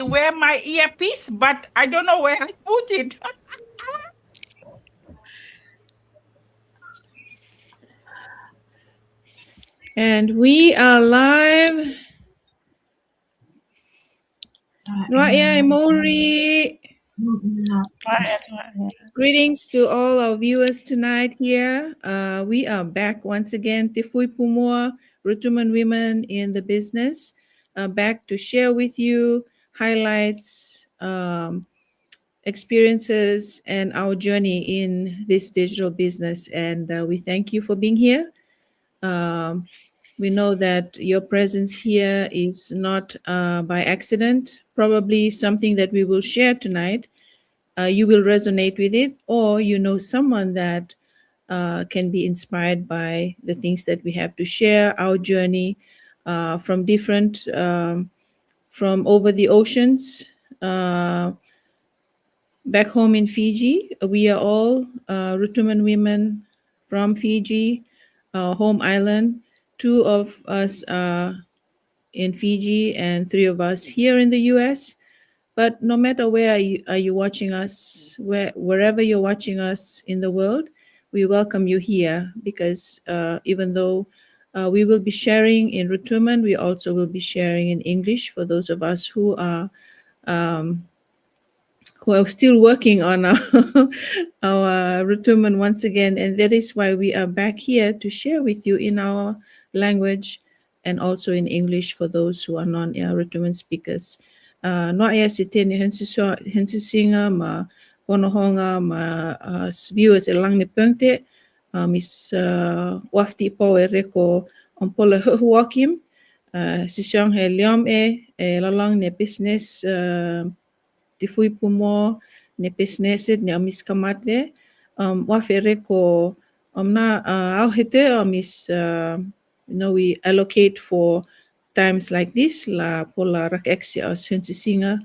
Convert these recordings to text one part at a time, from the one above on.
wear my earpiece, but I don't know where I put it. And we are live. Noia Emori. Greetings to all our viewers tonight here. We are back once again. Tifui Pumua, Rutuman Women in the Business, back to share with you highlights, experiences, and our journey in this digital business. And we thank you for being here. We know that your presence here is not by accident, probably something that we will share tonight. You will resonate with it, or you know someone that can be inspired by the things that we have to share, our journey from different, from over the oceans. Back home in Fiji, we are all Rutuman women from Fiji, home island. Two of us are in Fiji and three of us here in the US. But no matter where are you watching us, wherever you're watching us in the world, we welcome you here because even though we will be sharing in Rutuman, we also will be sharing in English for those of us um, who are still working on our, our Rutuman once again. And that is why we are back here to share with you in our language and also in English for those who are non-Rutuman speakers. No ia si tēnei hensusinga ma konohonga ma viewers e lang ni pungte mis wafti po e reko on pola huakim si siong he liom e lalang ne business Te fui pumo ne pesneset ne amis kamatve wafere ko na au hete amis we allocate for times like this la pola rak exia os huntisinga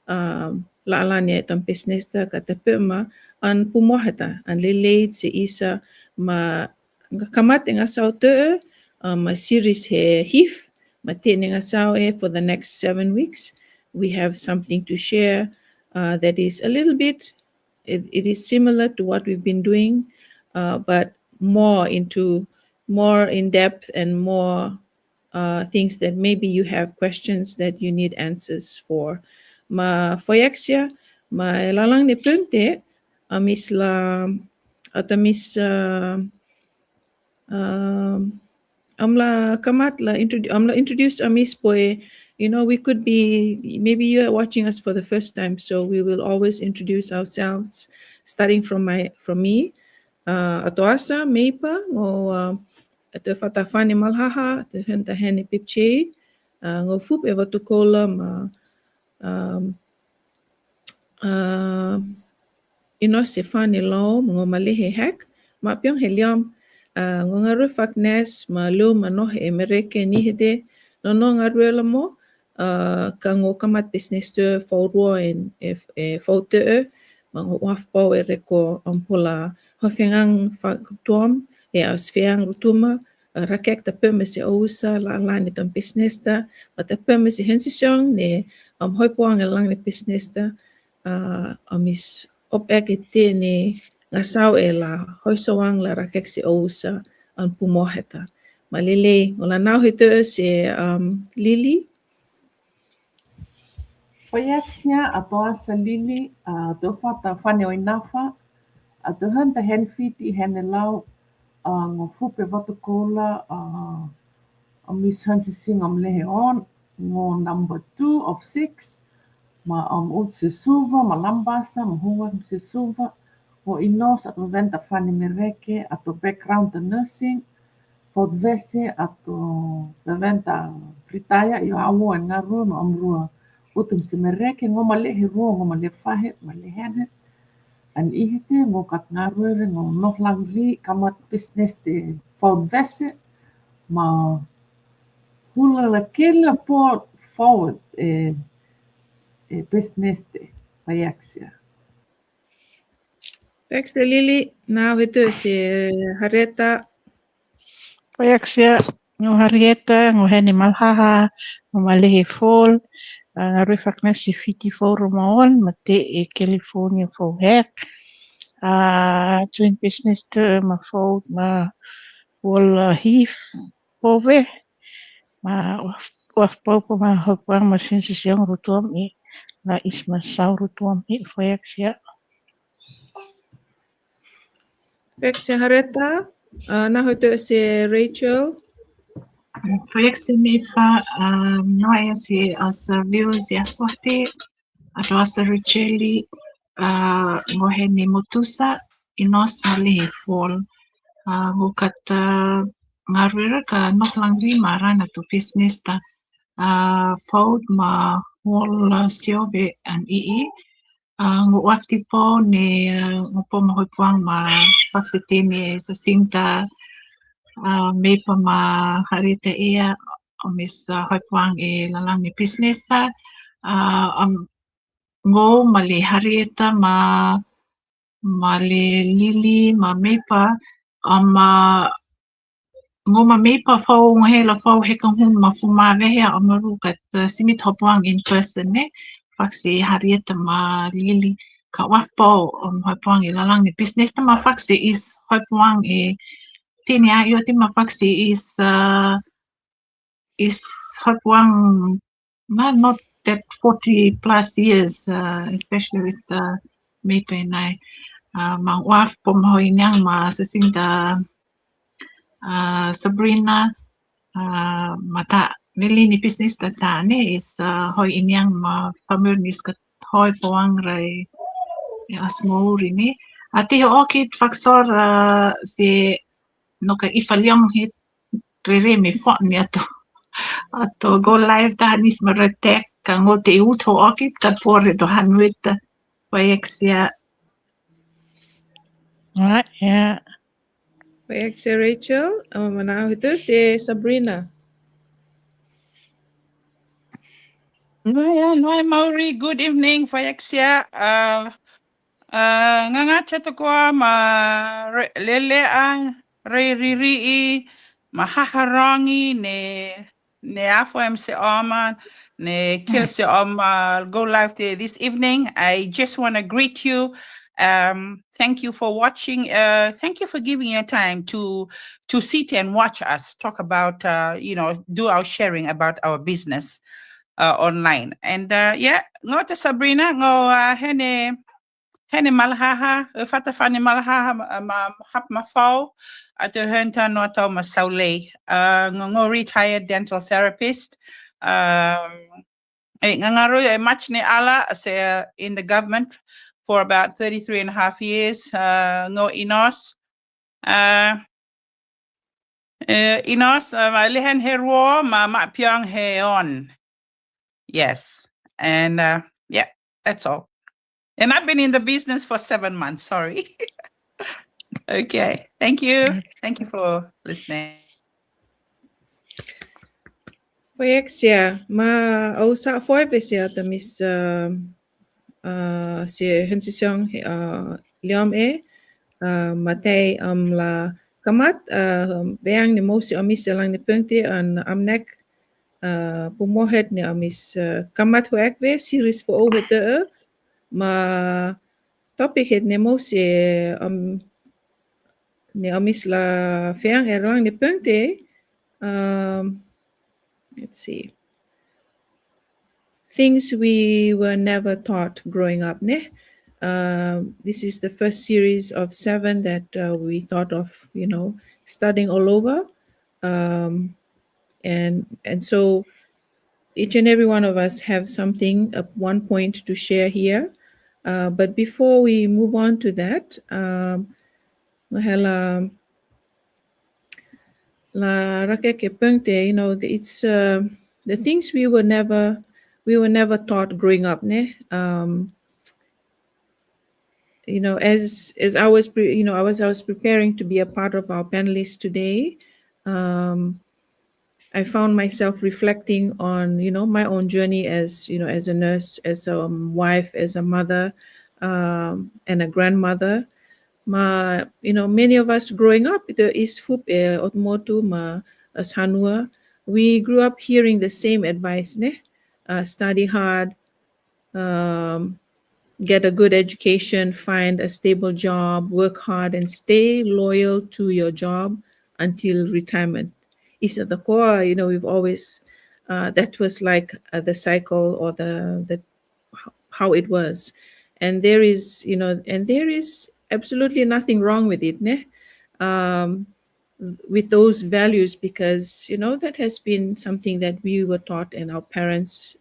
la alane tam pesnesta kata pema an pumo heta an lele se isa ma kamat nga sau te ma series he hif ma te nga sau e for the next 7 weeks we have something to share that is a little bit, it is similar to what we've been doing, but more in depth and more things that maybe you have questions that you need answers for. Ma foyexia, ma lalang ne punte, amis la, atamis amla kamat la introduce amis poe. You know, we could be, maybe you are watching us for the first time, so we will always introduce ourselves, starting from me. Atoasa, Meipa, o te whatawhane malhaha, te henta hene pipche, ngō fup e watukola ma ino se whane lau ngō malehe hek, ma piong he liam, ngō ngaru whaknes ma leo ma nohe e mereke nihede, no ngaru e mo, ka ngō kamat business te whaurua e whaute e, ma ngō wafpau e reko ampola howhengang whakutuam e aus whiang rutuma, rakek ta pēme se ousa la alane tam business ta, ma ta pēme se hensisiong ne hoipoang e lang ne business ta, amis opek e tēne ngā sau e la hoisawang la rakek se ousa an pumoheta. Ma lele, o la nau he te se Lili, Poiaxnia atoasa Lili te whata whane o inafa te hanta hen whiti hene lau ngō fupe watakola Miss Hansising lehe on ngō number 2 of 6 ma utse suva ma lambasa ma hunga se suva o inos ato venta whane mereke ato background to nursing Fort Vese ato venta pritaya i awo ngā rua ma amrua utum se mereke ngō malehe rua ngō malehe whahe malehe hene an ihite ngō kat ngā rua ngō nok langri kamat business te Fort Vese ma hula la kela po forward e business te Paiaxia. Thanks Lili, nau he te se Hareta, Poiaxia, ngō Harrieta, ngō hene malhaha, ngō malehe fall, Rifakna si fiti foro maon mate e California fo hek. Joint business te ma fo ma wol hif pove ma waf popo ma hopwang ma sinsi siyang rutuam e la isma saw rutuam e fo hek siya. Pek si Hareta, na hoto si Rachel. Projektmipa noja si as viewers ya swati atau as Richeli ngoheni mutusa inos mali fall bukat ngarwira ka noh langri marana tu business ta faud ma wall siobe an ii ngu wakti po ni ngupo mahoipuang ma paksitini sa sinta may pa maharita iya omis hoipuang e lalang ni business ta ngo mali harita mali lili ma may pa ngo ma may pa fau ngahela fau hekang hun ma fuma vehe amarukat simit hoipuang in person ne faksi harita ma lili ka wafpo hoipuang e lalang ni business ta ma faksi is hoipuang e tini ayo ti mafaksi is hoipuang not that 40 plus years especially with Mepe and I mang waf pomhoi nyang ma sasinda Sabrina mata nili ni business ta ne is hoi inyang ma famurnis kat hoi poang rai asmouri ni ati ho okit faksor si no ka ifaliong hit rere me fon ni ato go live ta hanis maratek kango te uto okit kat pore to hanwit paexia Ya. Pek si Rachel, na hoto si Sabrina. Noi Mauri, good evening, Fayexia. Nga chato ko lele riri mahaharangi ne afo MC Oman ne kilsi go live this evening. I just want to greet you. Thank you for watching. Thank you for giving your time to sit and watch us talk about do our sharing about our business online. And ngo to Sabrina ngo hene malhaha fata fani malhaha ma hap ma fau at hunta no to ma saule ngo retired dental therapist ngangaro much ne ala in the government for about 33 and a half years ngo inos lihen herwo ma pyong heon. Yes. And that's all. And I've been in the business for 7 months. Sorry. Okay. Thank you. Thank you for listening. Pek ma sa foi vesia ta mis si hensisong liam matei la kamat veang ni mosi amis lang ni punkti an amnek pumohet ni amis kamat huek ve series for over ma topic het ni mosi ni amis la veang erang ni punkti let's see. Things we were never taught growing up. This is the first series of 7 that we thought of, studying all over. And so each and every one of us have something at one point to share here. But before we move on to that, la rakeke punkte, it's the things we were never taught growing up, as I was I was preparing to be a part of our panelists today, I found myself reflecting on my own journey as as a nurse, as a wife, as a mother, and a grandmother. Many of us growing up is fup automotu ma as hanua, we grew up hearing the same advice study hard, um, get a good education, find a stable job, work hard, and stay loyal to your job until retirement. Is at the core, we've always, that was like the cycle or the how it was. And there is, absolutely nothing wrong with it, ne? Um, with those values, because, that has been something that we were taught and our parents,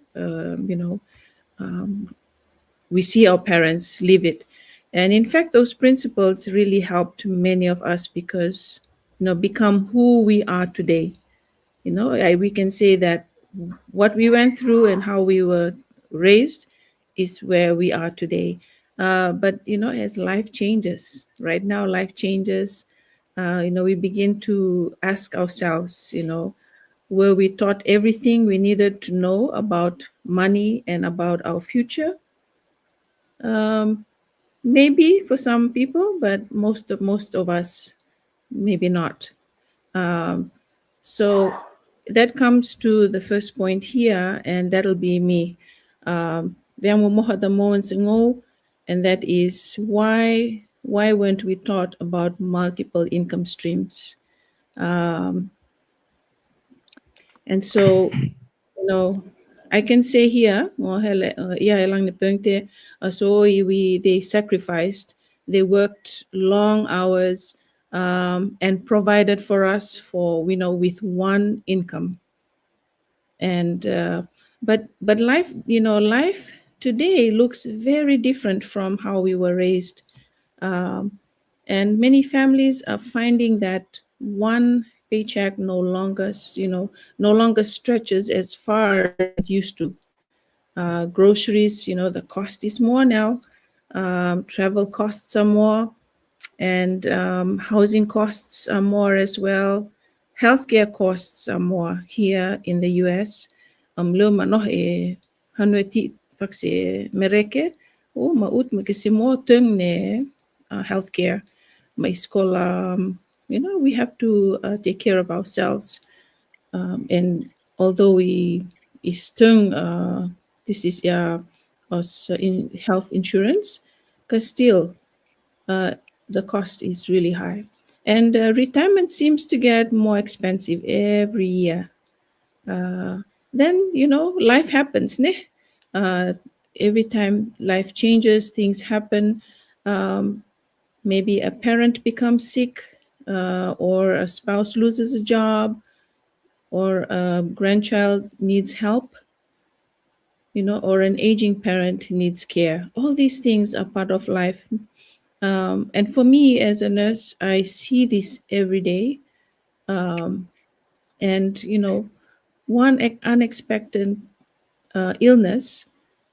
we see our parents live it. And in fact, those principles really helped many of us because, become who we are today. We can say that what we went through and how we were raised is where we are today. But, as life changes, right now, life changes, we begin to ask ourselves, were we taught everything we needed to know about money and about our future? Maybe for some people, but most of us, maybe not. So that comes to the first point here, and that'll be me. And that is why weren't we taught about multiple income streams? And so, I can say here, so they sacrificed, they worked long hours, and provided for us with one income. And but life today looks very different from how we were raised. And many families are finding that one paycheck no longer stretches as far as it used to. Groceries, the cost is more now. Travel costs are more, and housing costs are more as well. Healthcare costs are more here in the US. Luma no hanueti faxe mereke o maut makisimo tung ne healthcare. My school, we have to take care of ourselves. And although we is tung, this is us in health insurance, because still the cost is really high. And retirement seems to get more expensive every year. Then, life happens, ne? Every time life changes, things happen. Maybe a parent becomes sick, or a spouse loses a job, or a grandchild needs help, or an aging parent needs care. All these things are part of life. And for me as a nurse, I see this every day. And, one unexpected illness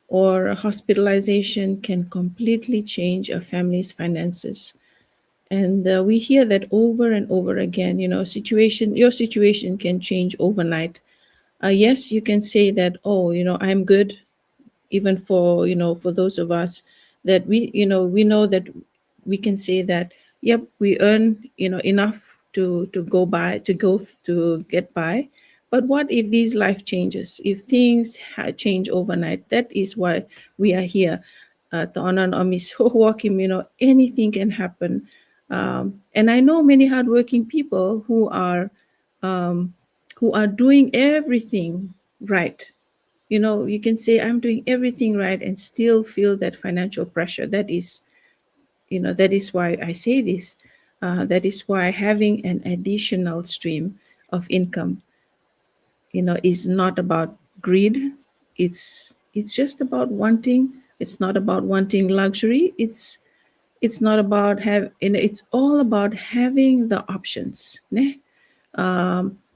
or hospitalization can completely change a family's finances. And we hear that over and over again. Your situation can change overnight. Yes, you can say that, oh, I'm good, even for for those of us that we know that we can say that, yep, we earn enough to get by. But what if these life changes, if things change overnight? That is why we are here. Anything can happen. And I know many hardworking people who are doing everything right. You can say, I'm doing everything right, and still feel that financial pressure. That is why I say this. That is why having an additional stream of income, is not about greed. It's just about wanting. It's not about wanting luxury. It's not about it's all about having the options, ne?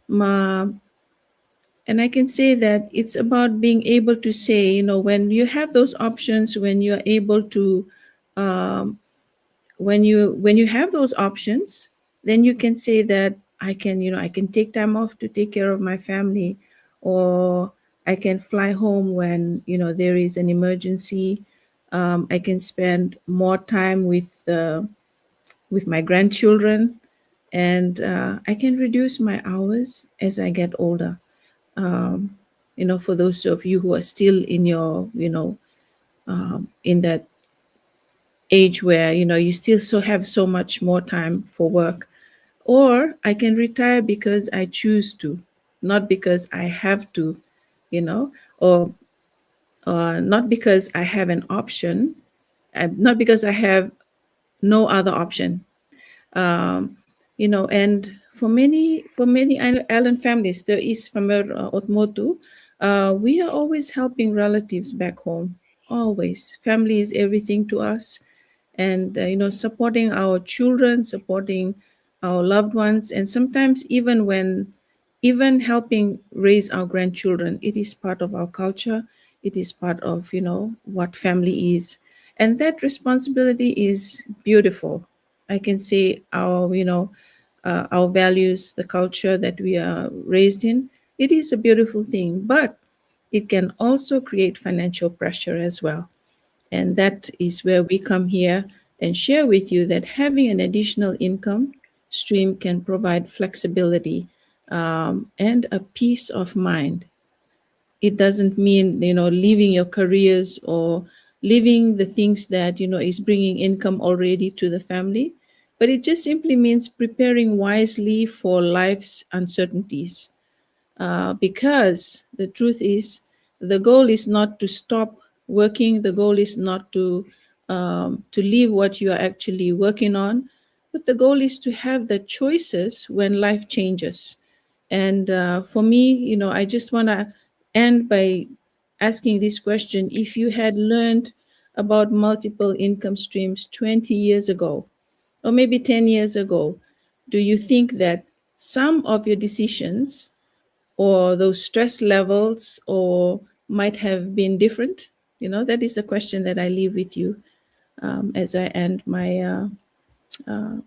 Ma And I can say that it's about being able to say, when you have those options, when you're able to, when you have those options, then you can say that I can take time off to take care of my family, or I can fly home when there is an emergency. I can spend more time with my grandchildren, and I can reduce my hours as I get older. for those of you who are still in your, in that age where, you still have so much more time for work. Or I can retire because I choose to, not because I have to, or not because I have an option, not because I have no other option. And for many island families, the East Famir Otmotu, we are always helping relatives back home. Always, family is everything to us, and supporting our children, supporting our loved ones, and sometimes even helping raise our grandchildren. It is part of our culture. It is part of what family is, and that responsibility is beautiful. I can say our values, the culture that we are raised in, it is a beautiful thing, but it can also create financial pressure as well. And that is where we come here and share with you that having an additional income stream can provide flexibility, and a peace of mind. It doesn't mean, leaving your careers or leaving the things that, is bringing income already to the family, but it just simply means preparing wisely for life's uncertainties. Because the truth is, the goal is not to stop working. The goal is not to leave what you are actually working on, but the goal is to have the choices when life changes. And for me, I just want to end by asking this question: if you had learned about multiple income streams 20 years ago, or maybe 10 years ago, do you think that some of your decisions or those stress levels or might have been different? That is a question that I leave with you, as I end my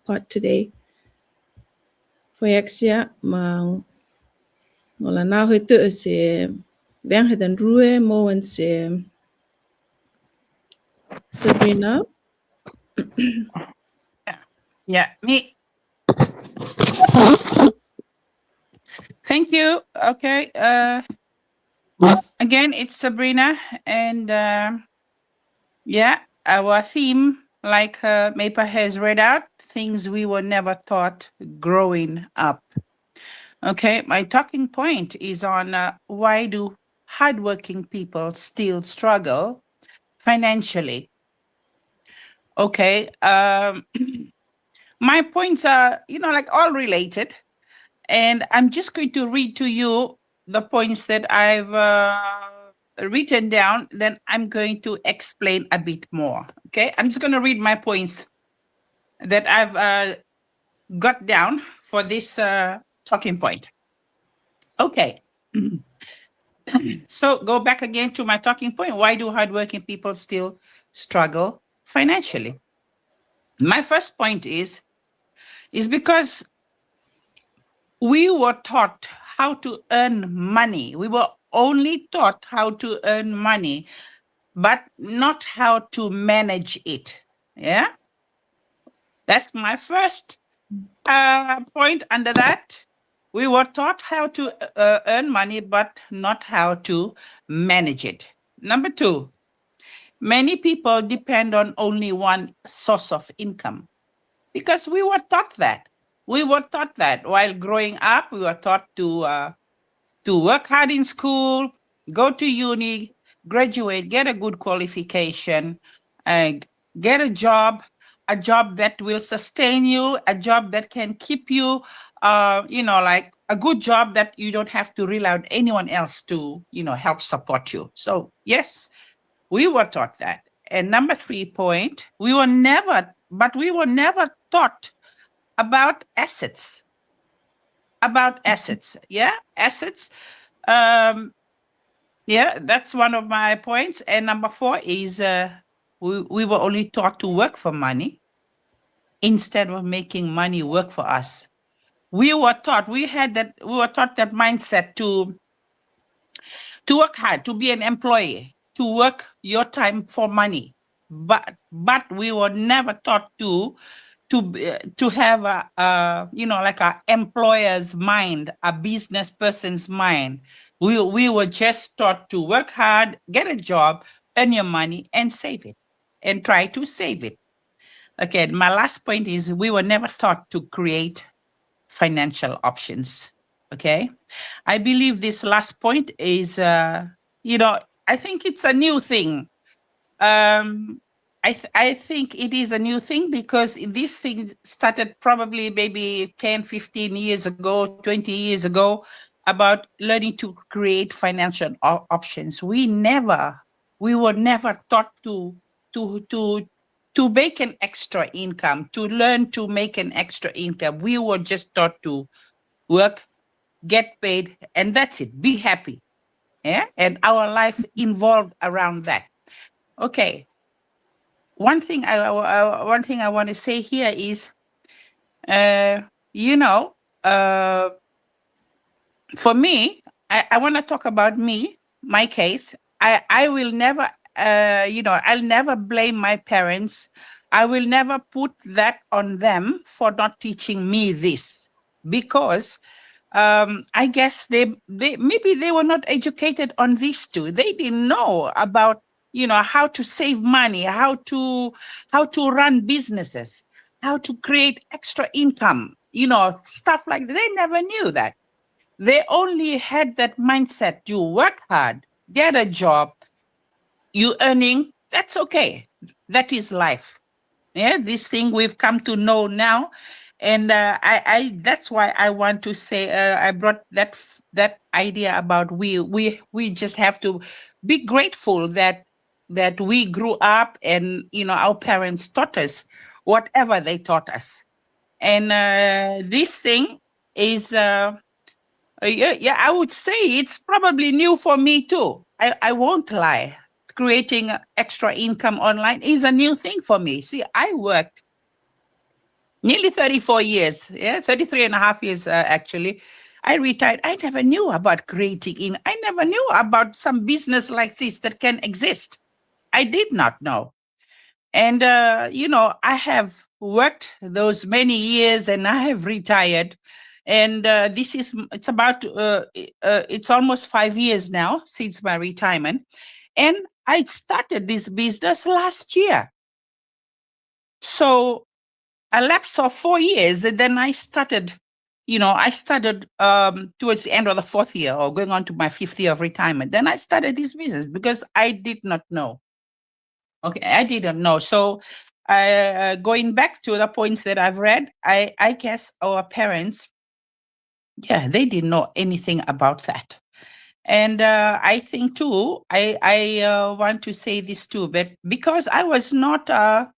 part today. Foyexia mang ngola na hoite se bang hedan rue mo and se Sabrina. Yeah, me. Thank you. Okay. Again, it's Sabrina, and yeah, our theme, like Mapa has read out, things we were never taught growing up. Okay, my talking point is on why do hardworking people still struggle financially? Okay, my points are, like all related. And I'm just going to read to you the points that I've written down. Then I'm going to explain a bit more. Okay, I'm just going to read my points that I've got down for this talking point. Okay. So go back again to my talking point. Why do hardworking people still struggle financially? My first point is because we were taught how to earn money. We were only taught how to earn money, but not how to manage it. Yeah, that's my first point. Under that, we were taught how to earn money, but not how to manage it. Number two, many people depend on only one source of income because we were taught that. We were taught that while growing up. We were taught to work hard in school, go to uni, graduate, get a good qualification, get a job that will sustain you, a job that can keep you, like a good job that you don't have to rely on anyone else to, help support you. So yes, we were taught that. And number 3 point, we were never taught about assets. Yeah, assets. Yeah, that's one of my points. And number 4 is we were only taught to work for money instead of making money work for us. We were taught that mindset to work hard, to be an employee, to work your time for money. But we were never taught to have a like a employer's mind, a business person's mind, We were just taught to work hard, get a job, earn your money, and save it, and try to save it. Okay, my last point is we were never taught to create financial options. Okay, I believe this last point is, I think it's a new thing. I think it is a new thing because this thing started probably maybe 10, 15 years ago, 20 years ago, about learning to create financial options. We were never taught to make an extra income, to learn to make an extra income. We were just taught to work, get paid, and that's it. Be happy. Yeah. And our life involved around that. Okay. One thing I want to say here is, for me, I want to talk about me, my case. I will never, I'll never blame my parents. I will never put that on them for not teaching me this, because I guess they maybe they were not educated on these two. They didn't know about, how to save money, how to run businesses, how to create extra income, stuff like that. They never knew that. They only had that mindset: you work hard, get a job, you earning, that's okay. That is life. Yeah, this thing we've come to know now. And I that's why I want to say, I brought that idea about we just have to be grateful that we grew up and our parents taught us whatever they taught us. And this thing is yeah, I would say it's probably new for me too. I won't lie. Creating extra income online is a new thing for me. See, I worked nearly 34 years, 33 and a half years actually. I retired. I never knew about creating I never knew about some business like this that can exist. I did not know. And, I have worked those many years and I have retired. And it's almost 5 years now since my retirement. And I started this business last year. So a lapse of 4 years, and then I started towards the end of the 4th year or going on to my 5th year of retirement. Then I started this business because I did not know. Okay, I didn't know. So going back to the points that I've read, I guess our parents, they didn't know anything about that. And I think too, I want to say this too, but because I was not a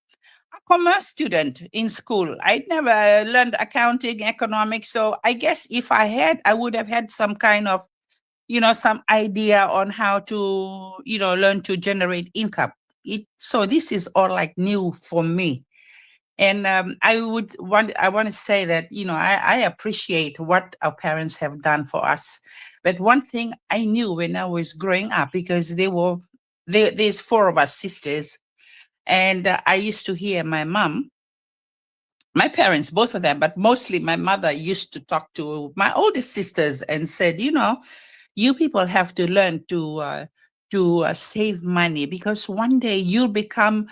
commerce student in school, I'd never learned accounting, economics. So I guess if I had, I would have had some kind of, some idea on how to, learn to generate income. So this is all like new for me. And I want to say that, I appreciate what our parents have done for us. But one thing I knew when I was growing up, because there's 4 of us sisters, and I used to hear my parents, both of them, but mostly my mother used to talk to my oldest sisters and said, you people have to learn to save money, because one day you'll become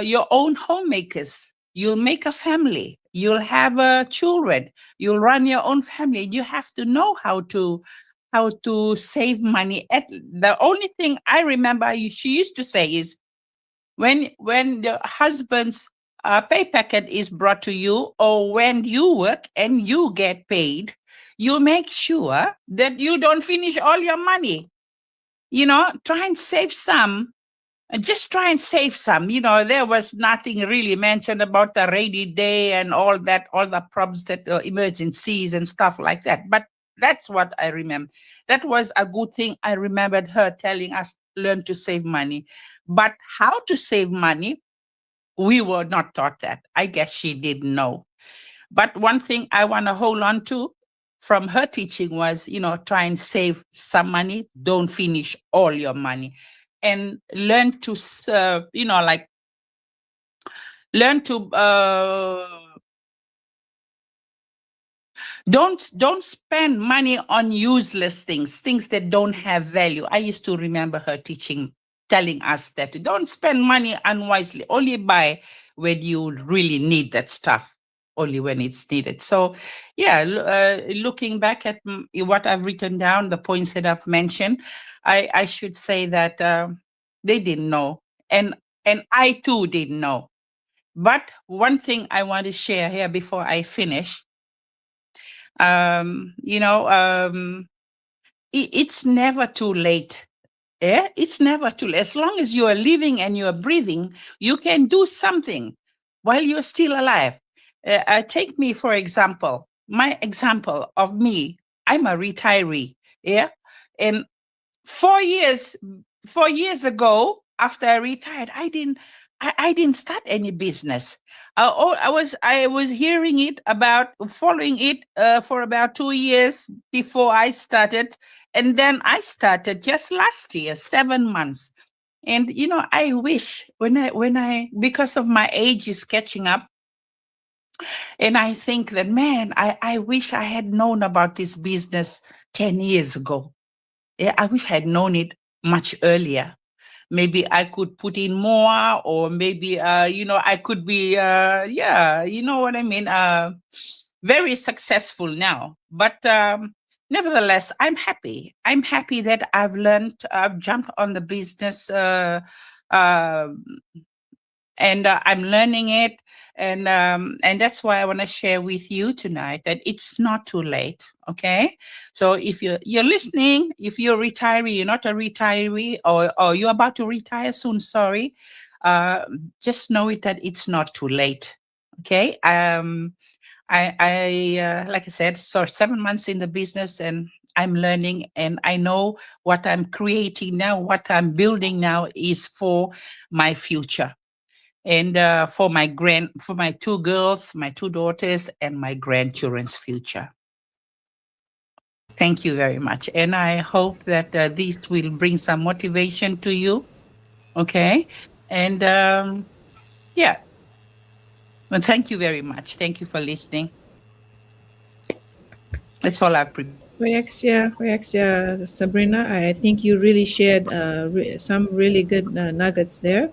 your own homemakers. You'll make a family. You'll have children. You'll run your own family. You have to know how to save money. The only thing I remember she used to say is, when the husband's pay packet is brought to you, or when you work and you get paid, you make sure that you don't finish all your money. Try and save some. Just try and save some. There was nothing really mentioned about the rainy day and all that, all the problems that emergencies and stuff like that. But that's what I remember. That was a good thing. I remembered her telling us, learn to save money. But how to save money, we were not taught that. I guess she didn't know. But one thing I want to hold on to from her teaching was, try and save some money. Don't finish all your money. And learn to, Don't spend money on useless things that don't have value. I used to remember her telling us that don't spend money unwisely. Only buy when you really need that stuff. Only when it's needed. So, yeah, looking back at what I've written down, the points that I've mentioned, I should say that they didn't know, and I too didn't know. But one thing I want to share here before I finish, it's never too late. Yeah, it's never too late. As long as you are living and you are breathing, you can do something while you're still alive. Take me, for example, my example of me. I'm a retiree. Yeah. And 4 years 4 years ago, after I retired, I didn't start any business. I was hearing it about following it for about 2 years before I started, and then I started just last year, 7 months. And I wish when I because of my age is catching up, and I think that, man, I wish I had known about this business 10 years ago. Yeah, I wish I had known it much earlier. Maybe I could put in more, or maybe I could be you know what I mean, very successful now. But nevertheless, I'm happy. I'm happy that I've jumped on the business, uh, and I'm learning it, and that's why I want to share with you tonight that it's not too late. Okay, so if you're listening, if you're a retiree, you're not a retiree, or you're about to retire soon, sorry, just know it that it's not too late. Okay, I like I said, so 7 months in the business, and I'm learning, and I know what I'm creating now, what I'm building now is for my future, and for my two girls, my two daughters, and my grandchildren's future. Thank you very much, and I hope that this will bring some motivation to you. Okay, and yeah, well, thank you very much. Thank you for listening. That's all I've prepared. For Sabrina, I think you really shared some really good nuggets there.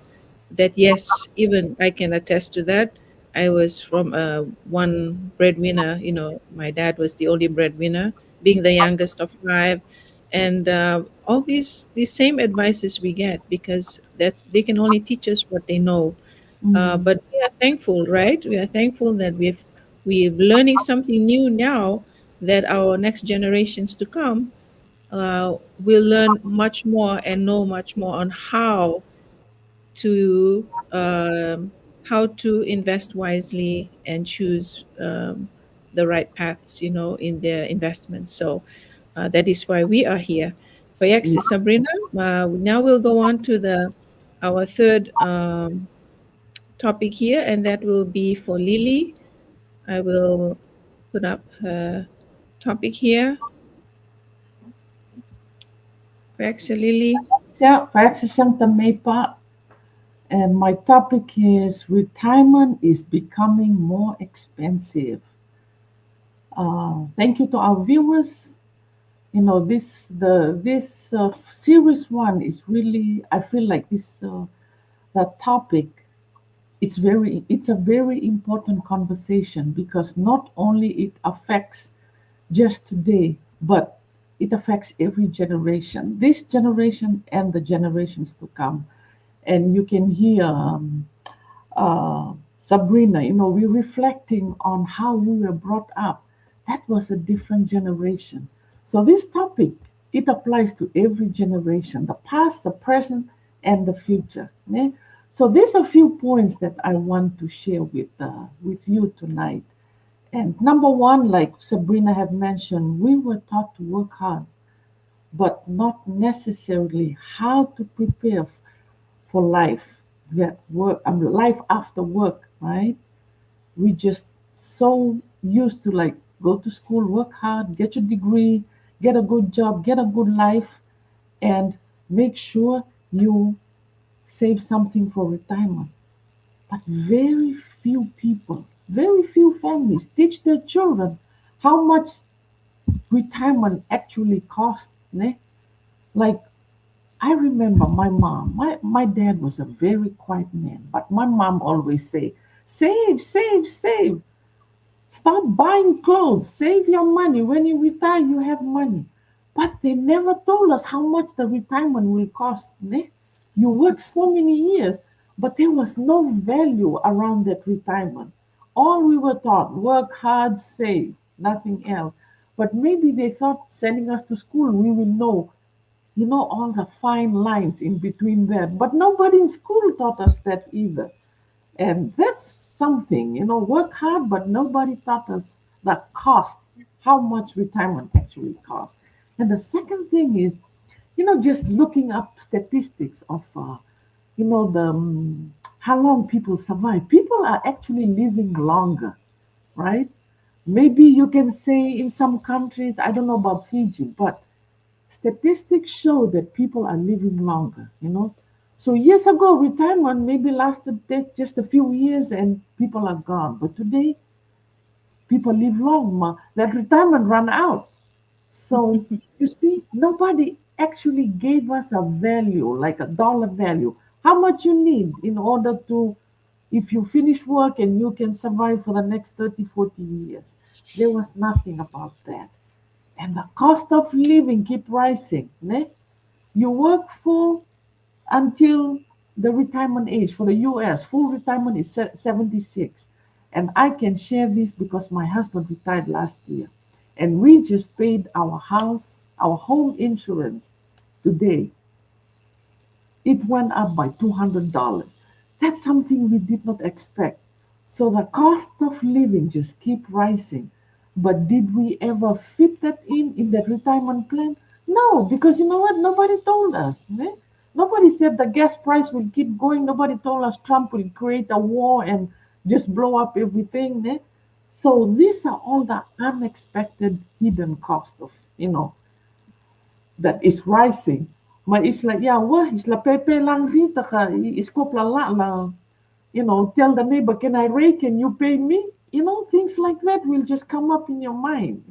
That, yes, even I can attest to that. I was from one breadwinner. My dad was the only breadwinner, being the youngest of five, and all these same advices we get, because they can only teach us what they know. But we are thankful, right? We are thankful that we're learning something new now, that our next generations to come will learn much more and know much more on to um, how to invest wisely and choose the right paths, in their investments. So that is why we are here. For Sabrina, now we'll go on to our third topic here, and that will be for Lily. I will put up her topic here. Lily. Yeah, and my topic is retirement is becoming more expensive. Thank you to our viewers. This series one is really, I feel like that topic, it's a very important conversation, because not only it affects just today, but it affects every generation, this generation and the generations to come. And you can hear Sabrina, we're reflecting on how we were brought up. That was a different generation. So this topic, it applies to every generation, the past, the present, and the future. Yeah? So there's a few points that I want to share with you tonight. And number one, like Sabrina have mentioned, we were taught to work hard, but not necessarily how to prepare for life, life after work, right? We just so used to, like, go to school, work hard, get your degree, get a good job, get a good life, and make sure you save something for retirement. But very few people, very few families teach their children how much retirement actually cost. Ne? Like, I remember my mom, my dad was a very quiet man, but my mom always say, save, save, save. Stop buying clothes. Save your money. When you retire, you have money. But they never told us how much the retirement will cost. Ne? You work so many years, but there was no value around that retirement. All we were taught, work hard, save, nothing else. But maybe they thought sending us to school, we will know, all the fine lines in between that. But nobody in school taught us that either. And that's something, work hard, but nobody taught us the cost, how much retirement actually costs. And the second thing is, just looking up statistics of, how long people survive. People are actually living longer, right? Maybe you can say in some countries, I don't know about Fiji, but statistics show that people are living longer. So years ago, retirement maybe lasted just a few years and people are gone. But today, people live long. That retirement run out. So you see, nobody actually gave us a value, like a dollar value. How much you need in order to, if you finish work and you can survive for the next 30, 40 years. There was nothing about that. And the cost of living keep rising. Ne? You work full until the retirement age for the US. Full retirement is 76. And I can share this because my husband retired last year. And we just paid our house, our home insurance today. It went up by $200. That's something we did not expect. So the cost of living just keep rising. But did we ever fit that in that retirement plan? No, because you know what? Nobody told us. Ne? Nobody said the gas price will keep going. Nobody told us Trump will create a war and just blow up everything. Ne? So these are all the unexpected hidden cost of, that is rising. Maar isla yawa, isla pepe lang rita ka, iskop la, tell the neighbor, can I rake and you pay me? Things like that will just come up in your mind.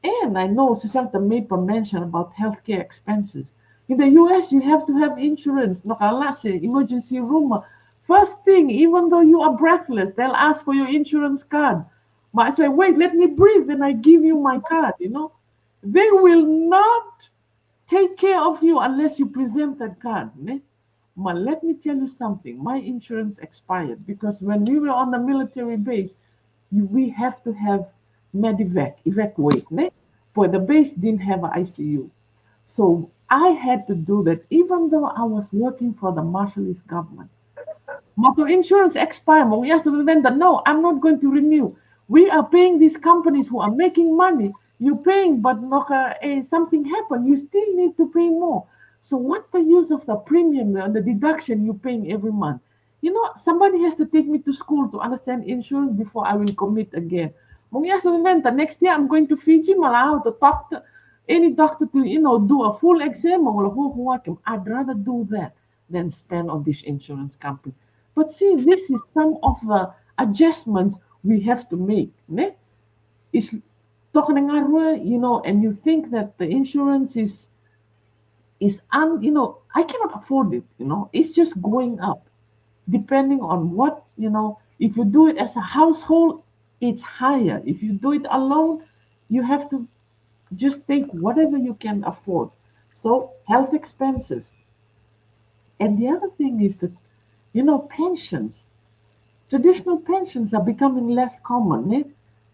And I know Susanta Maper mentioned about healthcare expenses. In the US, you have to have insurance, nakalase, emergency room. First thing, even though you are breathless, they'll ask for your insurance card. But I say, wait, let me breathe, then I give you my card, They will not take care of you unless you present that card. Ne? But let me tell you something. My insurance expired because when we were on the military base, we have to have medevac, evacuate. Ne? But the base didn't have an ICU. So I had to do that even though I was working for the Marshallese government. Motor insurance expired. No, I'm not going to renew. We are paying these companies who are making money. You're paying, but something happened. You still need to pay more. So what's the use of the premium and the deduction you're paying every month? Somebody has to take me to school to understand insurance before I will commit again. Next year I'm going to Fiji, to talk to any doctor to, do a full exam. I'd rather do that than spend on this insurance company. But see, this is some of the adjustments we have to make. Ne? And you think that the insurance is I cannot afford it. It's just going up, depending on what If you do it as a household, it's higher. If you do it alone, you have to just take whatever you can afford. So health expenses, and the other thing is that pensions. Traditional pensions are becoming less common. Eh?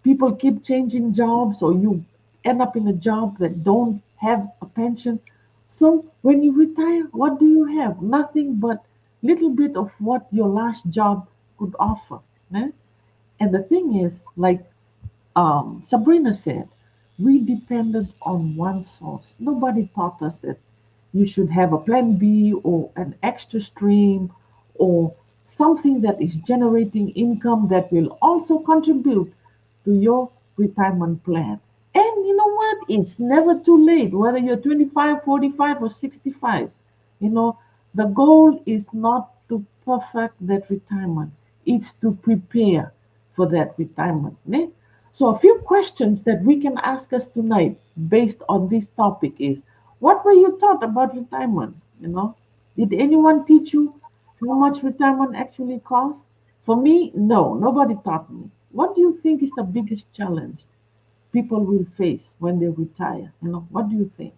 People keep changing jobs, or you end up in a job that don't have a pension. So when you retire, what do you have? Nothing but little bit of what your last job could offer. Eh? And the thing is, like Sabrina said, we depended on one source. Nobody taught us that you should have a plan B or an extra stream or something that is generating income that will also contribute to your retirement plan. And you know what? It's never too late, whether you're 25, 45, or 65. The goal is not to perfect that retirement, it's to prepare for that retirement. Ne? So a few questions that we can ask us tonight based on this topic is, what were you taught about retirement? Did anyone teach you how much retirement actually costs? For me, no, nobody taught me. What do you think is the biggest challenge people will face when they retire? What do you think?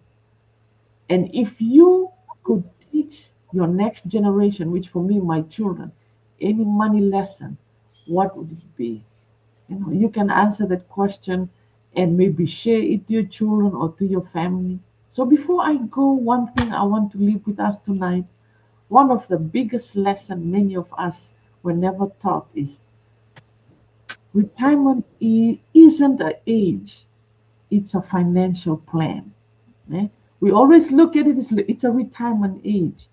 And if you could teach your next generation, which for me, my children, any money lesson, what would it be? You can answer that question and maybe share it to your children or to your family. So before I go, one thing I want to leave with us tonight, one of the biggest lessons many of us were never taught is retirement isn't an age, it's a financial plan. eh? We always look at it as it's a retirement age,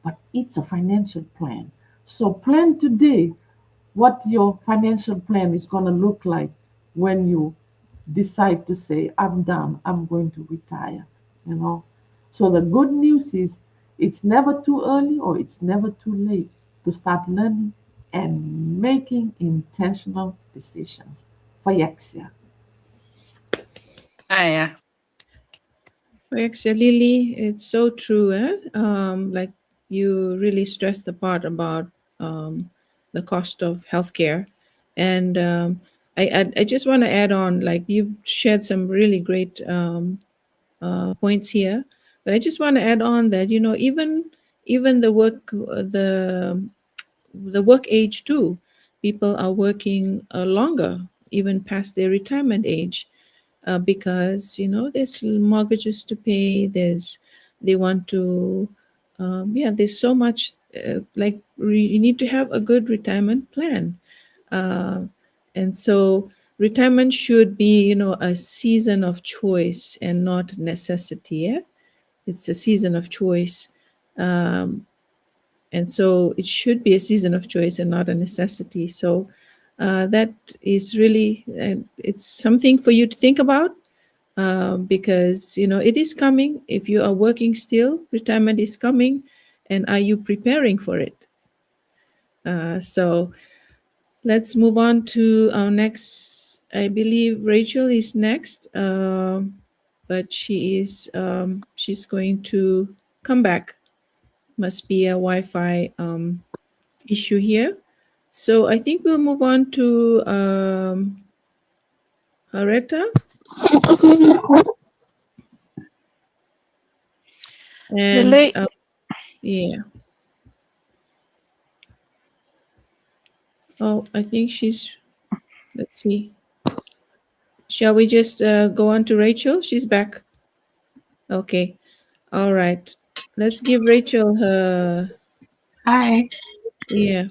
but it's a financial plan. So plan today what your financial plan is going to look like when you decide to say, I'm done, I'm going to retire. So the good news is it's never too early or it's never too late to start learning and making intentional decisions. Fayexia. Yeah. Actually, Lily, it's so true. Like you really stressed the part about the cost of healthcare, and I just want to add on. Like you've shared some really great points here, but I just want to add on that even the work age too, people are working longer even past their retirement age because there's mortgages to pay, they want to there's so much you need to have a good retirement plan, uh, and so retirement should be a season of choice and not necessity. It's a season of choice, and so it should be a season of choice and not a necessity. So that is really it's something for you to think about, because it is coming. If you are working still, retirement is coming, and are you preparing for it? So let's move on to our next. I believe Rachel is next, but she's going to come back. Must be a Wi-Fi issue here. So I think we'll move on to Hareta. And Lily, yeah. Oh, I think let's see. Shall we just go on to Rachel? She's back. Okay. All right. Let's give Rachel her. Hi. Yeah.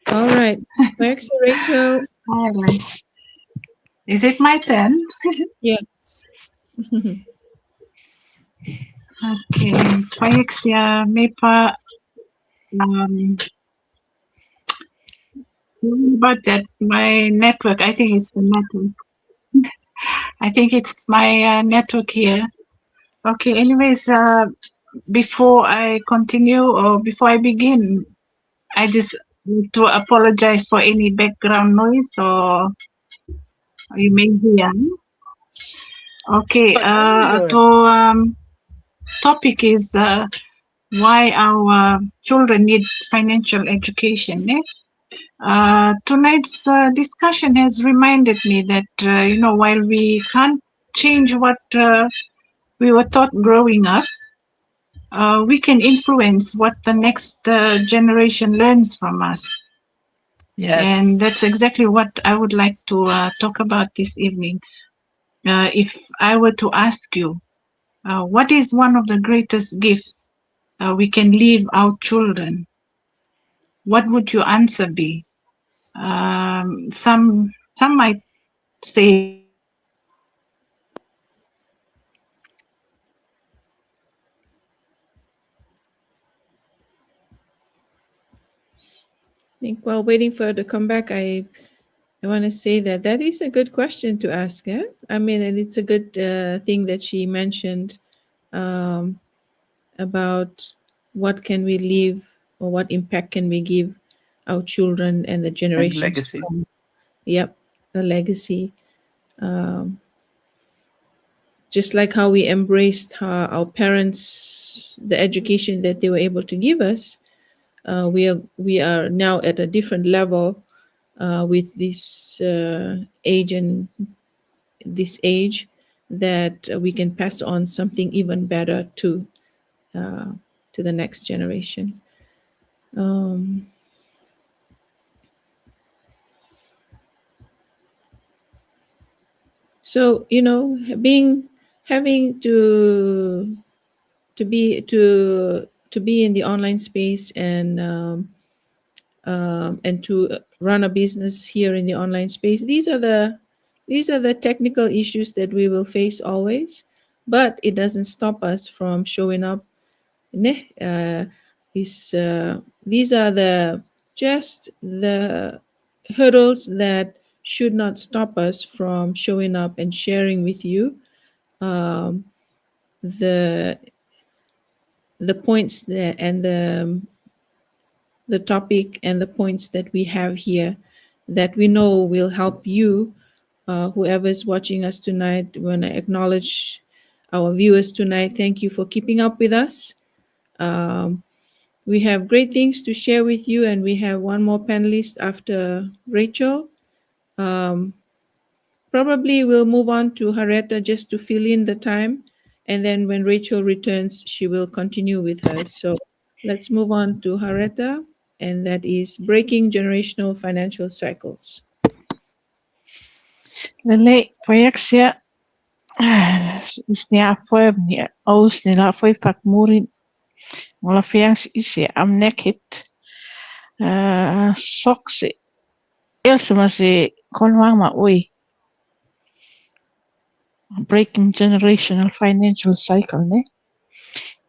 All right. Thanks, Rachel. Hi. Is it my turn? Yes. Okay. Fayexia, Mepa. About that, my network. I think it's the network. I think it's my network here. Okay. Anyways, before I continue or before I begin, I just need to apologize for any background noise or you may hear. Okay. Topic is why our children need financial education. Tonight's discussion has reminded me that while we can't change what we were taught growing up, we can influence what the next generation learns from us. Yes. And that's exactly what I would like to talk about this evening. If I were to ask you, what is one of the greatest gifts we can leave our children? What would your answer be? Some might say I think while waiting for her to come back, I want to say that is a good question to ask. I mean, and it's a good thing that she mentioned about what can we leave or what impact can we give our children and the generations to legacy. come. Yep, the legacy. Um, just like how we embraced our parents, the education that they were able to give us, we are now at a different level with this age and this age that we can pass on something even better to the next generation. So having to be in the online space and to run a business here in the online space, these are the technical issues that we will face always, but it doesn't stop us from showing up. These are just the hurdles that should not stop us from showing up and sharing with you the points that and the topic and the points that we have here that we know will help you, whoever is watching us tonight. We want to acknowledge our viewers tonight. Thank you for keeping up with us. We have great things to share with you, and we have one more panelist after Rachel. Probably we'll move on to Harrietta just to fill in the time, and then when Rachel returns, she will continue with hers. So let's move on to Harrietta, and that is Breaking Generational Financial Cycles. Lele, proyeksia isnia foi ni aus ni la foi fakmurin ngola fians isi amnekit soksi elsema se konwang ma oi breaking generational financial cycle ne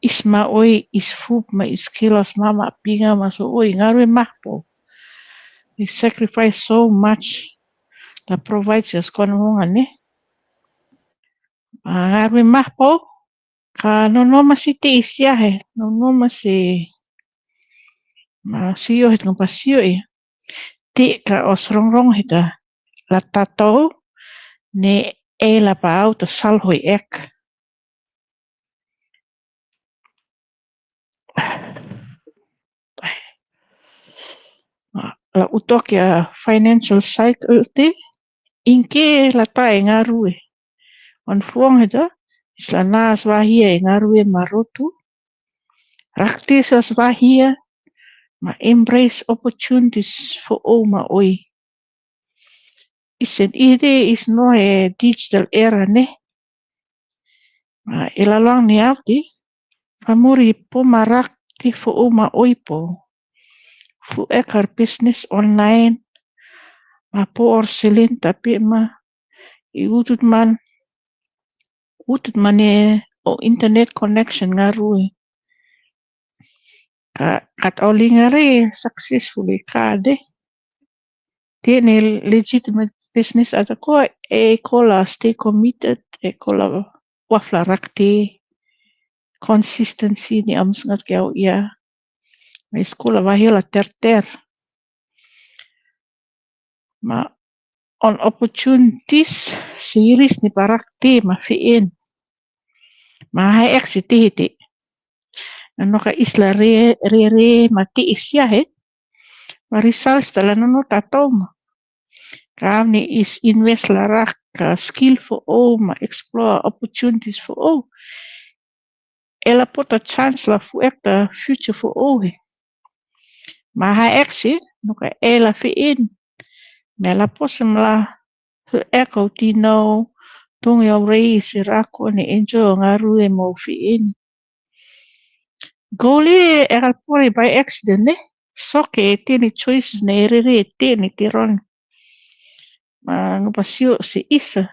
isma oi isfup ma iskilos mama pinga ma so oi ngarwe mahpo. We sacrifice so much that provides us konwang ne ngarwe mahpo ka no masite isia he no masi masio het no pasio e ti ka osrongrong hita la tato ne e la pau to salhoi ek la utokia financial cycle te inke la ta ngarue on fuang hita isla nas wahia ngarue marotu raktisas wahia ma embrace opportunities for all ma oi. Isen ide is no a digital era ne. Ma ilalang ni avdi famuri po marak ti for all ma oi po. Fu ekar business online ma po orselin tapi ma utut man o internet connection ngarui. Kat oli ngare successfully kade. Tiene legitimate business ada ko e kola stay committed e kola wafla rakti consistency ni amsngat kau ia ma sekolah wahila ter ma on opportunities series ni parakti ma fiin ma hai exit Noka isla re mati isya he. Results tala no tatom. Kami is invest larak skill for all, ma explore opportunities for all. Ela put a chance la fu the future for all he. Ma ha exi noka ela fi in. Mela posem la hu eko tino tung yo rei sirako ni enjo ngaru e mo fi in. Goli eral pori by accident ne. Soke tini choices ne rere tini tiron. Ma nupasio si isa.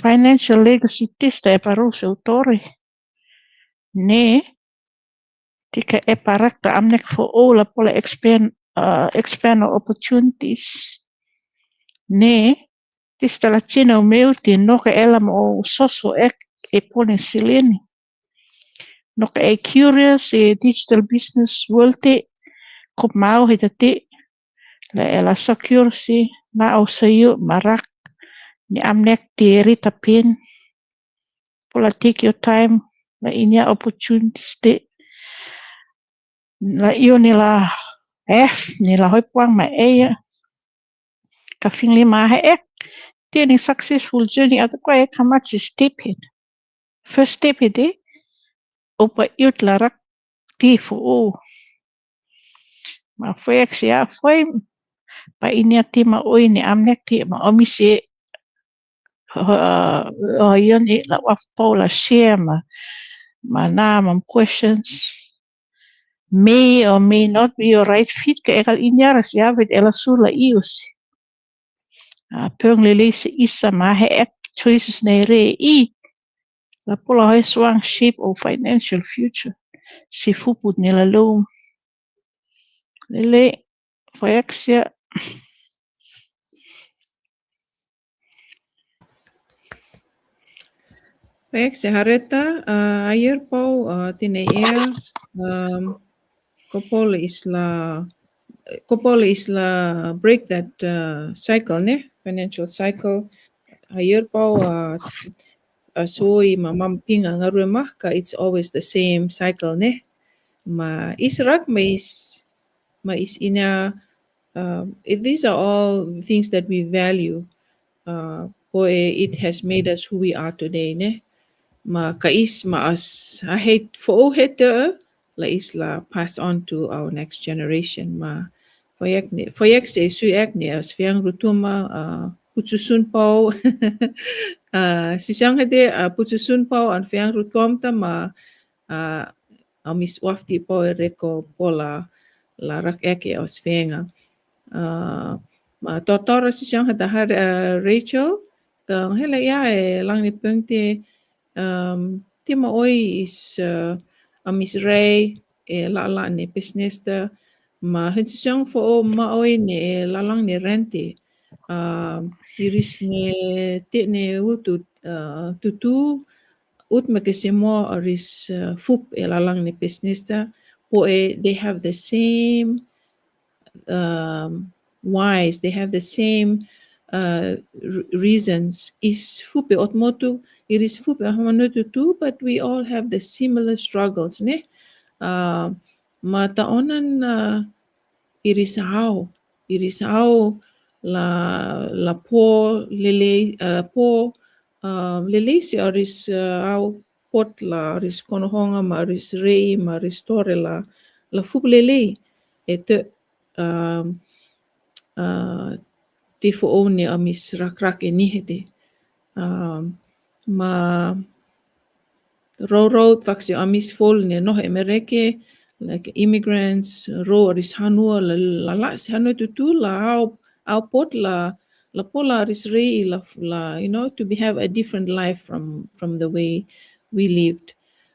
Financial legacy tista e paro se autori. Ne tika e parakta amnek for all pola expand opportunities. Ne tista la china o meuti noka elam o soso ek e pone sileni. Noka e curious e digital business world te kop mau hita te la ela secure si na o sayo marak ni amnek ti ritapin. Pola take your time. La inya opportunities de. La iyo nila nila hoi puang ma ka fing lima Tiene successful journey at kwa how much step it. First step it opa yut larak ti fu ma foi xia foi pa inya ti ma oi ni amnek ti ma omise yon la wa pola share ma na questions may or may not be your right fit ka ekal inyaras ya with ela sula ius peng lele se isa ma choices na re la pola hoi swang shape of financial future si fuput nila loom lele foyaksia Baik, sehareta ayer pau tine kopole isla break that cycle ne financial cycle ayer pau soi mamampinga ngarumah ka it's always the same cycle ne ma israk ma is ina these are all things that we value it has made us who we are today ne ma kais ma as I hate for hete la isla pass on to our next generation ma foyak se suyak ne as fiang rutuma putusun pau sisang hede putusun pau an fiang rutom ta ma amis wafti pau reko pola la rak eke os fianga ma totora sisang hada har Rachel ka hela ya lang ni pengte tima oi is amis Ray la ne business da ma hensisang fo ma oi ne lalang ne rente iris ne te ne utut tutu ut makasimo aris fup lalang ne business da po they have the same whys, they have the same reasons is fupe otmotu it is fupe hamanotu too, but we all have the similar struggles ne mata onan it is how la po lele po lele si aris au pot la aris konohonga ma aris rei ma aris tore la fup lele ete te fo one amis rak ni hete ma ro faksi amis fol ne no emereke like immigrants ro aris hanua la hanu tu la au pot la pola aris rei la to have a different life from the way we lived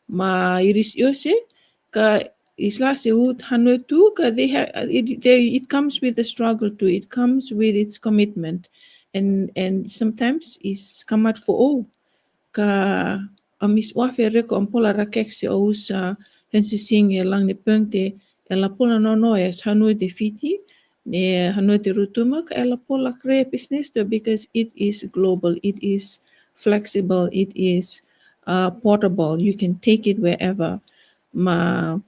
ma iris yose ka isla se ut hanu tu ka it comes with the struggle too, it comes with its commitment and sometimes is kamat for ka amis wafe reko ampola rakek se ousa hensising lang ni pengte ela pola no es hanu de fiti ne hanu de rutuma ka ela pola kre business to because it is global, it is flexible, it is portable, you can take it wherever ma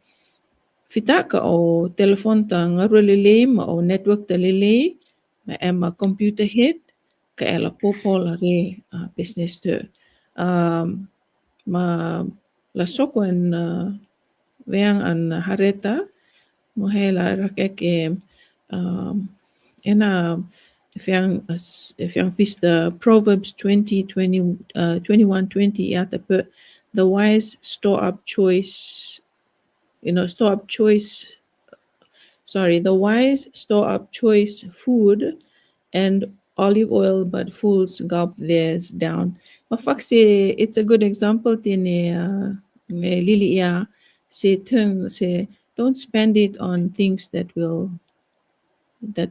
fita ka o telefon ta ngarulele ma o network ta lele ma ema computer head ka ela popola re business to ma la soko en veang an hareta mo hela rakeke ena if yang vista Proverbs 21:20 at the wise store up choice the wise store up choice food and olive oil, but fools gulp theirs down. Mafaksi, it's a good example. Lili say don't spend it on things that will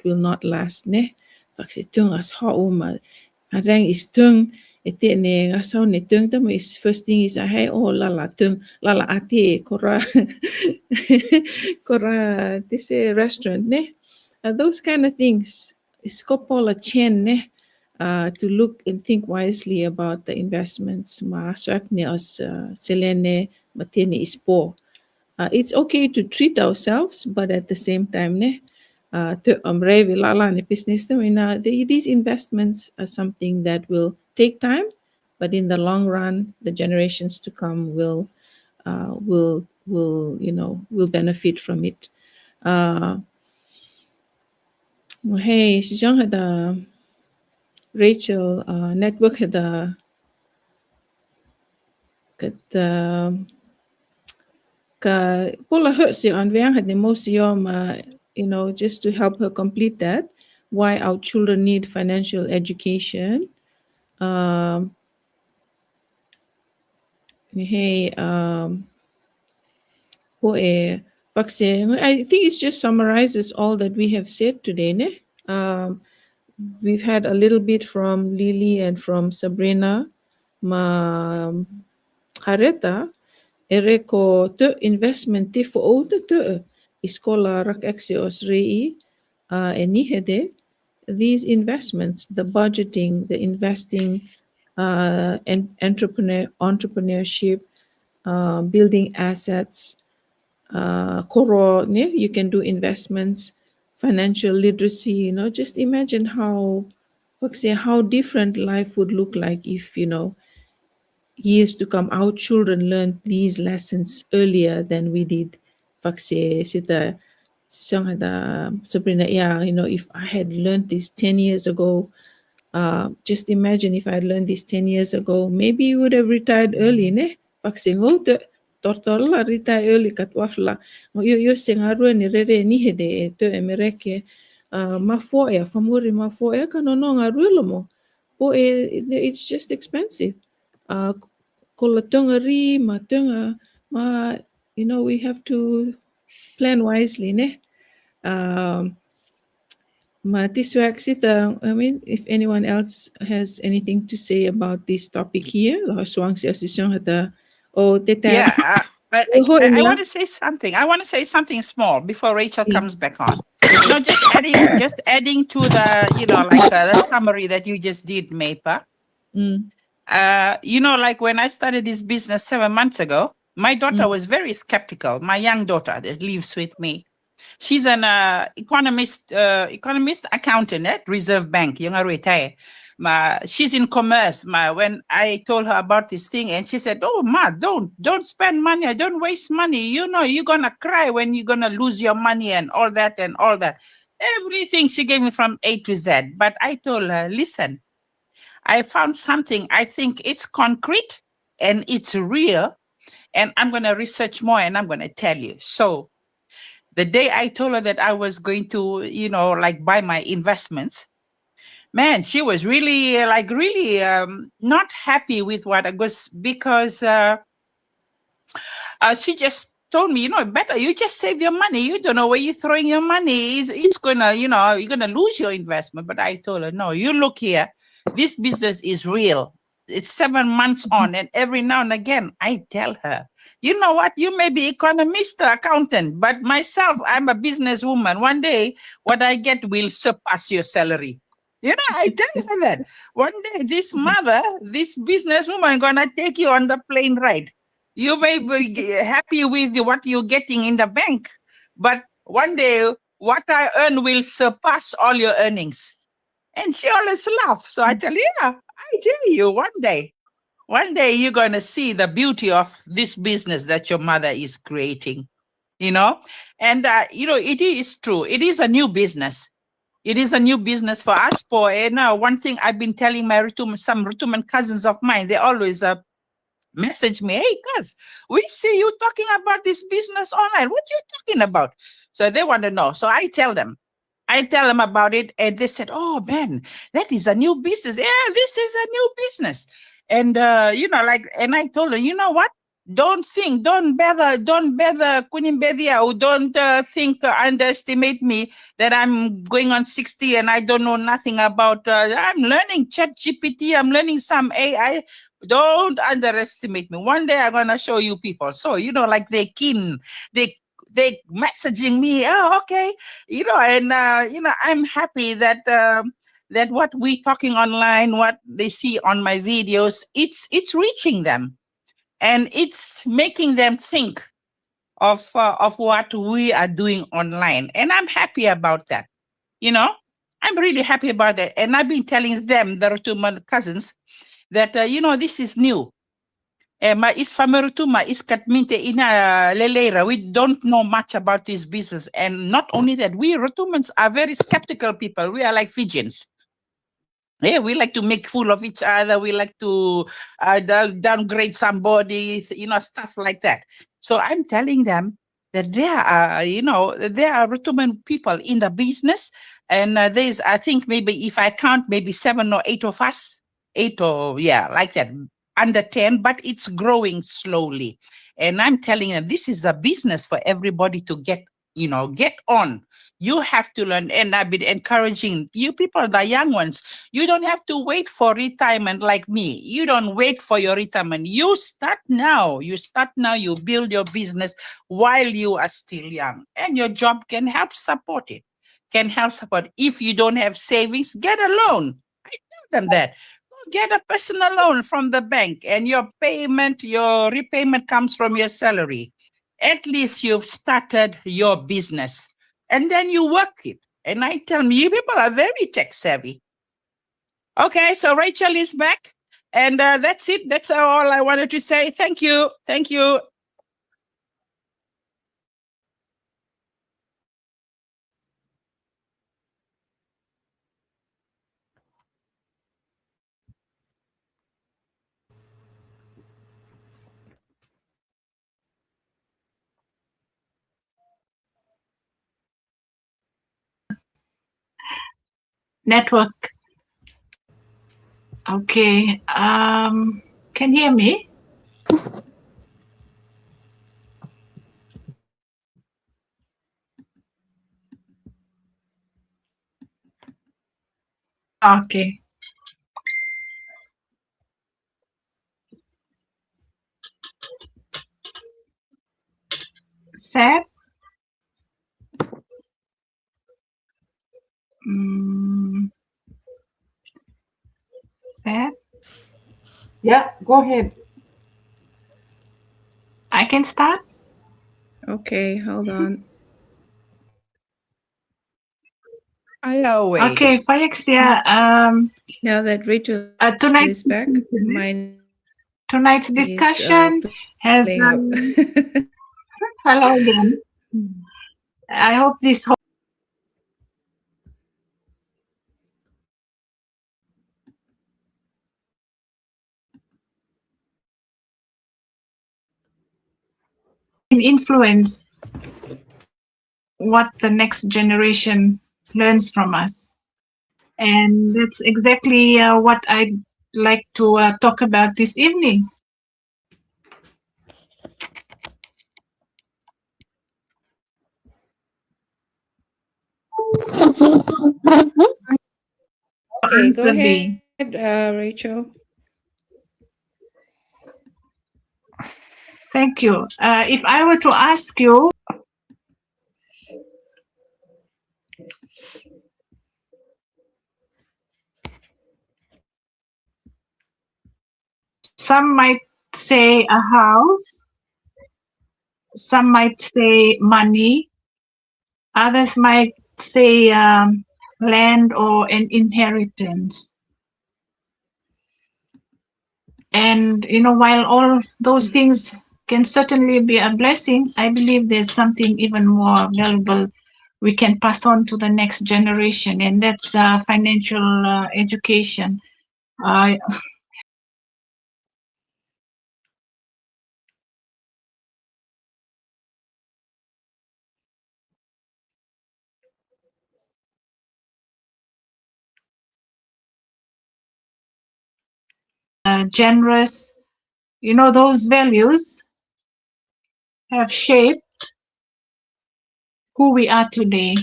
not last. Ne, faksi tung as hauma. Adang is tung. Ete ne ngasau ne tung tama is first thing is hey lala tung lala ate kora this restaurant ne those kind of things is kopola chen ne to look and think wisely about the investments. Maswakni as selene matini ispo. It's okay to treat ourselves, but at the same time, these investments are something that will take time, but in the long run, the generations to come will benefit from it. Hey, Sijong had a Rachel network had a Paula hurts you on had the most just to help her complete that. Why our children need financial education. Hey, I think it just summarizes all that we have said today. We've had a little bit from Lily and from Sabrina. Hareta, ereko te investment te for oude te iskola rak exios rei enihede. These investments, the budgeting, the investing, and entrepreneurship, building assets, you can do investments, financial literacy, just imagine how different life would look like if, years to come, our children learned these lessons earlier than we did. Sabrina, if I had learned this 10 years ago, just imagine if I had learned this 10 years ago, maybe you would have retired early, ne? Tortola retire early katwafla. Yo sengaru ni rere ni hede to emereke mafoya famuri mafoya kanono ngaruelo mo. It's just expensive. Kolatonga matunga we have to plan wisely, ne? If anyone else has anything to say about this topic here, Yeah, I Hoya. want to say something. I want to say something small before Rachel comes back on. Just adding to the, the summary that you just did, Mapa. Like when I started this business 7 months ago, my daughter was very skeptical. My young daughter that lives with me. She's an economist accountant at Reserve Bank. She's in commerce. When I told her about this thing, and she said, "Oh, Ma, don't spend money. Don't waste money. You're gonna cry when you're gonna lose your money and all that and all that." Everything she gave me from A to Z. But I told her, "Listen, I found something. I think it's concrete and it's real, and I'm gonna research more and I'm gonna tell you." So the day I told her that I was going to, buy my investments, man, she was really, not happy with what I was, because she just told me, better you just save your money. You don't know where you're throwing your money. It's gonna, you're gonna lose your investment. But I told her, no, you look here. This business is real. It's 7 months on, and every now and again, I tell her, you know what? You may be economist or accountant, but myself, I'm a businesswoman. One day, what I get will surpass your salary. I tell her that. One day, this businesswoman, gonna take you on the plane ride. You may be happy with what you're getting in the bank, but one day, what I earn will surpass all your earnings. And she always laughs. So I tell her, yeah, I tell you, one day you're going to see the beauty of this business that your mother is creating, and, it is true. It is a new business. It is a new business for us. One thing I've been telling some Rutuman cousins of mine, they always message me, "Hey, cuz, we see you talking about this business online. What you talking about?" So they want to know. So I tell them about it, and they said, "Oh man, that is a new business." Yeah, this is a new business. And and I told her, you know what? Don't bother Kunimbedia, or don't underestimate me that I'm going on 60 and I don't know nothing about. I'm learning ChatGPT. I'm learning some AI. Don't underestimate me. One day I'm gonna show you people. So they're keen. They messaging me. Oh, okay. I'm happy that that what we talking online, what they see on my videos, it's reaching them, and it's making them think of what we are doing online, and I'm happy about that. You know, I'm really happy about that, and I've been telling them, the Rotuman cousins, that this is new. Mais famerutuma is katminte ina lelera. We don't know much about this business. And not only that, we Rotumans are very skeptical people. We are like Fijians. Yeah, we like to make fool of each other. We like to downgrade somebody, stuff like that. So I'm telling them that there are Rotuman people in the business. And there's, I think maybe if I count, maybe 7 or 8 of us, 8 or, yeah, like that, under 10, but it's growing slowly. And I'm telling them this is a business for everybody to get on. You have to learn. And I've been encouraging you people, the young ones, you don't have to wait for retirement like me. You don't wait for your retirement. You start now. You build your business while you are still young. And your job can help support it. If you don't have savings, get a loan. I tell them that. Get a personal loan from the bank, and your repayment comes from your salary. At least you've started your business, and then you work it. And I tell me, you people are very tech savvy. Okay, so Rachel is back, and that's it. That's all I wanted to say. Thank you. Thank you. Network. Okay. Can you hear me? Okay. Sad. Sad. Yeah, go ahead. I can start. Okay, hold on. Okay, Phyrexia, Now that Rachel tonight's is back, mine tonight's is discussion has playing out. hello again. I hope this can influence what the next generation learns from us. And that's exactly what I'd like to talk about this evening. Okay, go Answer B. ahead, Rachel. Thank you. If I were to ask you, some might say a house, some might say money, others might say land or an inheritance. And, while all those things can certainly be a blessing, I believe there's something even more valuable we can pass on to the next generation, and that's financial education. Generous, those values have shaped who we are today.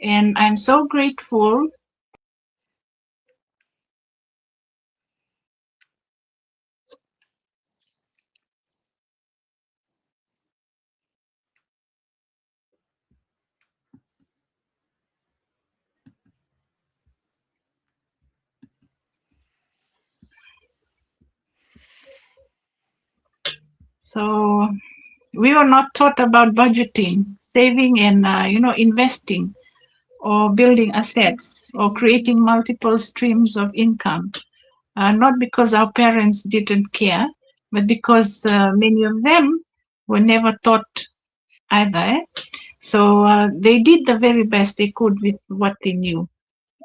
And I'm so grateful So we were not taught about budgeting, saving, and investing, or building assets, or creating multiple streams of income. Not because our parents didn't care, but because many of them were never taught either. So they did the very best they could with what they knew.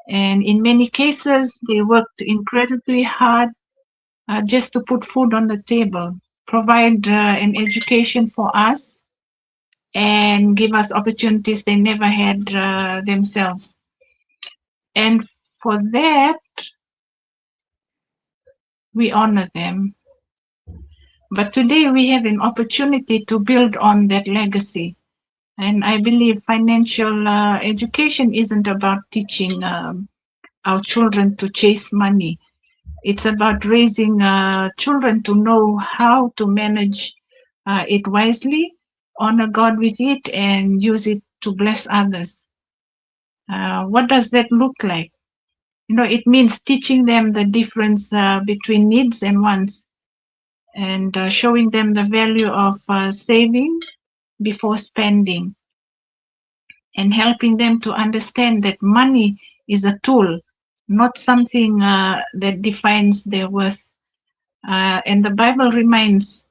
And in many cases, they worked incredibly hard just to put food on the table, provide an education for us, and give us opportunities they never had themselves. And for that, we honor them. But today we have an opportunity to build on that legacy. And I believe financial education isn't about teaching our children to chase money. It's about raising children to know how to manage it wisely, honor God with it, and use it to bless others. What does that look like? It means teaching them the difference between needs and wants, and showing them the value of saving before spending, and helping them to understand that money is a tool, not something that defines their worth. And the Bible reminds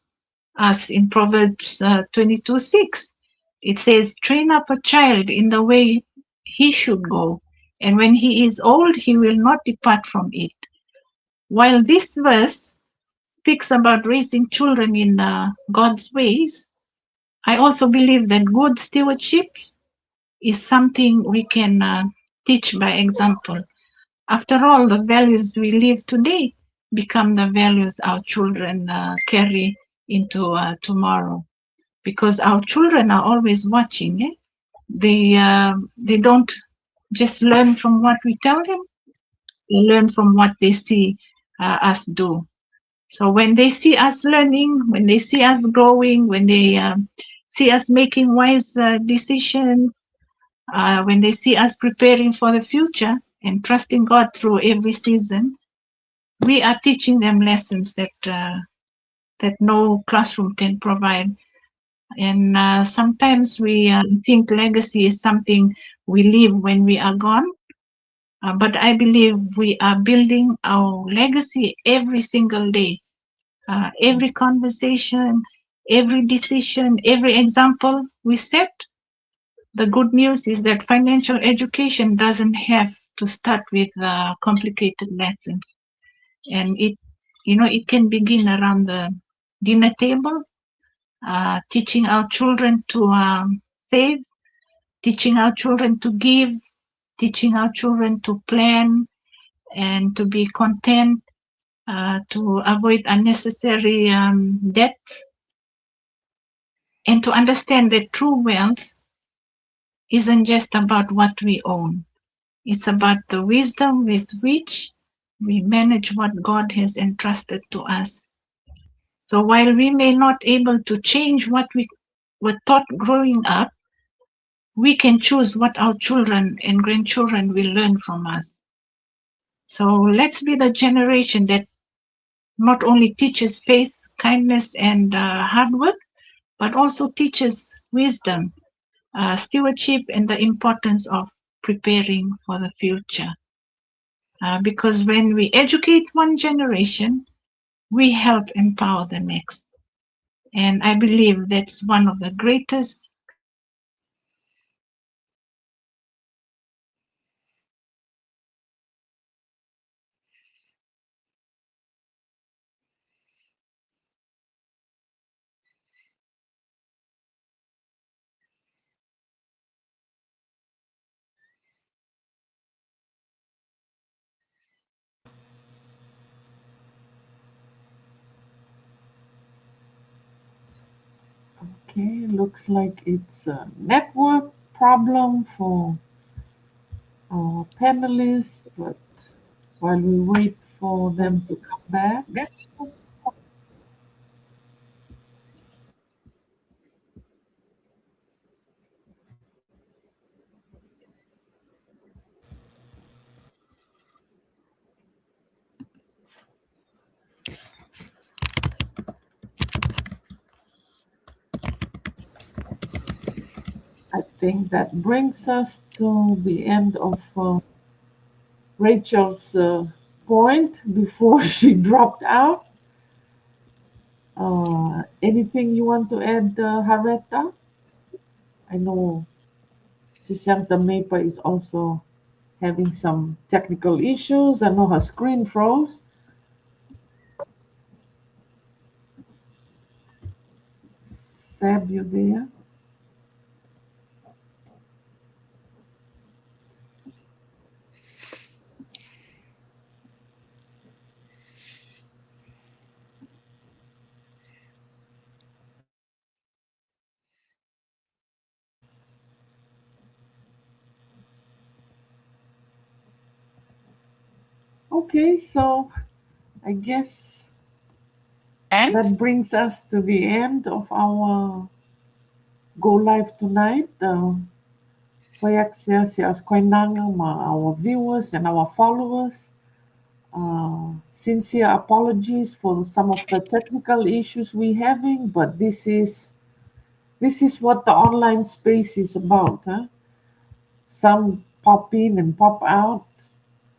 us in Proverbs 22:6, it says, train up a child in the way he should go, and when he is old, he will not depart from it. While this verse speaks about raising children in God's ways, I also believe that good stewardship is something we can teach by example. After all, the values we live today become the values our children carry into tomorrow, because our children are always watching. They don't just learn from what we tell them, they learn from what they see us do. So when they see us learning, when they see us growing, when they see us making wise decisions, when they see us preparing for the future and trusting God through every season, we are teaching them lessons that no classroom can provide. And sometimes we think legacy is something we leave when we are gone. But I believe we are building our legacy every single day. Every conversation, every decision, every example we set. The good news is that financial education doesn't have to start with complicated lessons. And it can begin around the dinner table, teaching our children to save, teaching our children to give, teaching our children to plan and to be content, to avoid unnecessary debt, and to understand that true wealth isn't just about what we own. It's about the wisdom with which we manage what God has entrusted to us. So while we may not be able to change what we were taught growing up, we can choose what our children and grandchildren will learn from us. So let's be the generation that not only teaches faith, kindness, and hard work, but also teaches wisdom, stewardship, and the importance of preparing for the future. Because when we educate one generation, we help empower the next. And I believe that's one of the greatest Okay, looks like it's a network problem for our panelists, but while we wait for them to come back, think that brings us to the end of Rachel's point before she dropped out. Anything you want to add, Haretta? I know Shishanta Mepa is also having some technical issues. I know her screen froze. Seb, you there? Okay, so I guess And that brings us to the end of our Go Live tonight. Saya our viewers and our followers. Sincere apologies for some of the technical issues we're having, but this is what the online space is about. Huh? Some pop in and pop out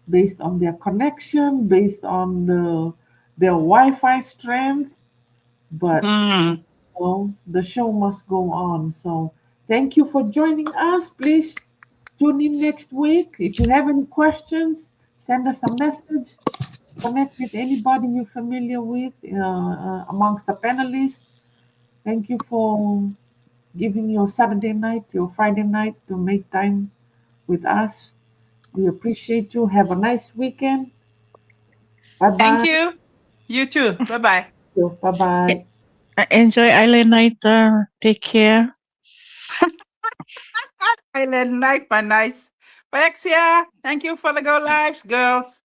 based on their connection, based on their Wi-Fi strength, but the show must go on. So thank you for joining us. Please tune in next week. If you have any questions, send us a message. Connect with anybody you're familiar with amongst the panelists. Thank you for giving your Saturday night, your Friday night to make time with us. We appreciate you. Have a nice weekend. Bye thank bye. you. You too. Bye-bye. Bye bye. Enjoy Island Night. Take care. Island night, nice. Alexia, thank you for the Go Lives, girls.